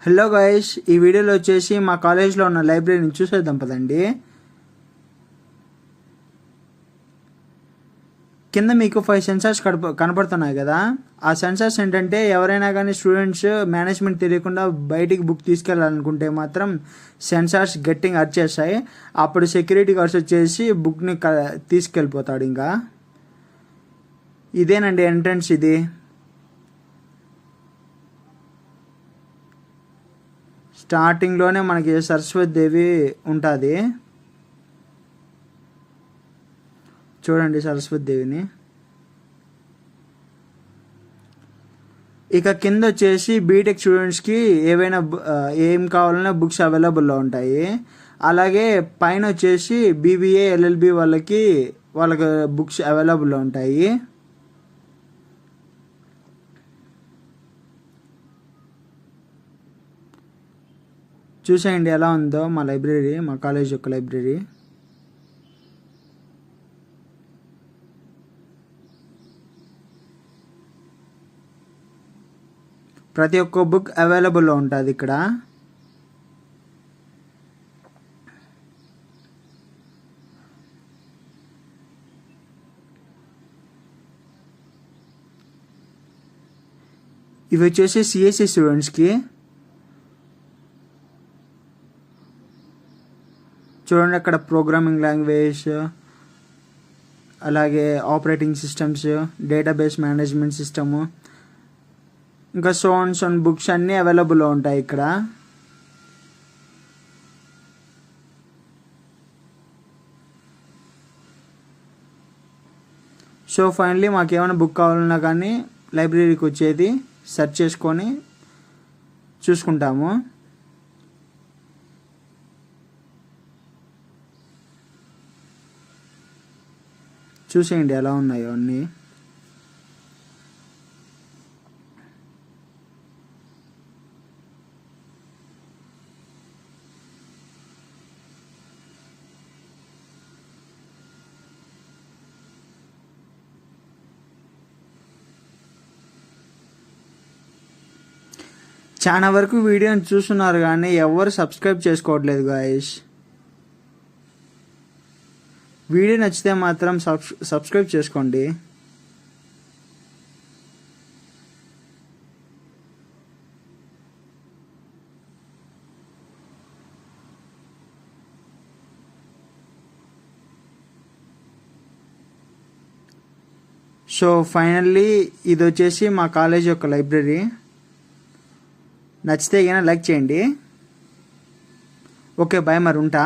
Hello guys, ఈ వీడియోలో వచ్చేసి మా కాలేజ్లో ఉన్న లైబ్రరీని చూసేద్దాం పదండి. కింద మీకు 5 సెన్సార్స్ కనపడుతున్నాయి కదా. ఆ సెన్సార్స్ ఏంటంటే ఎవరైనా కానీ స్టూడెంట్స్ మేనేజ్మెంట్ తెలియకుండా బయటికి బుక్ తీసుకెళ్ళాలనుకుంటే మాత్రం సెన్సార్స్ గట్టిగా అరిచేస్తాయి. అప్పుడు సెక్యూరిటీ గార్డ్స్ వచ్చేసి బుక్ని తీసుకెళ్ళిపోతాడు. ఇంకా ఇదేనండి ఎంట్రన్స్. ఇది స్టార్టింగ్లోనే మనకి సరస్వతి దేవి ఉంటుంది. చూడండి సరస్వతి దేవిని. ఇక కింద వచ్చేసి బీటెక్ స్టూడెంట్స్కి ఏవైనా ఏం కావాలన్నా బుక్స్ అవైలబుల్లో ఉంటాయి. అలాగే పైన వచ్చేసి బీబీఏ ఎల్ఎల్బి వాళ్ళకి బుక్స్ అవైలబుల్లో ఉంటాయి. చూసేయండి ఎలా ఉందో మా లైబ్రరీ, మా కాలేజ్ యొక్క లైబ్రరీ. ప్రతి ఒక్క బుక్ అవైలబుల్లో ఉంటుంది ఇక్కడ. ఇవి వచ్చేసి సిఎస్సి స్టూడెంట్స్కి. చూడండి అక్కడ ప్రోగ్రామింగ్ లాంగ్వేజ్, అలాగే operating systems, database management system, ఇంకా సోన్స్ అండ్ బుక్స్ అన్నీ అవైలబుల్లో ఉంటాయి ఇక్కడ. సో ఫైనలీ మాకు ఏమైనా బుక్ కావాలన్నా కానీ లైబ్రరీకి వచ్చేది సెర్చ్ చేసుకొని చూసుకుంటాము. చూసేయండి ఎలా ఉన్నాయో అన్నీ. చాలా వరకు వీడియోని చూస్తున్నారు కానీ ఎవరు సబ్స్క్రైబ్ చేసుకోవట్లేదు గాయస్. వీడియో నచ్చితే మాత్రం సబ్స్క్రైబ్ చేసుకోండి. సో ఫైనల్లీ ఇది వచ్చేసి మా కాలేజ్ యొక్క లైబ్రరీ. నచ్చితే కనుక లైక్ చేయండి. ఓకే బాయ్, మరి ఉంటా.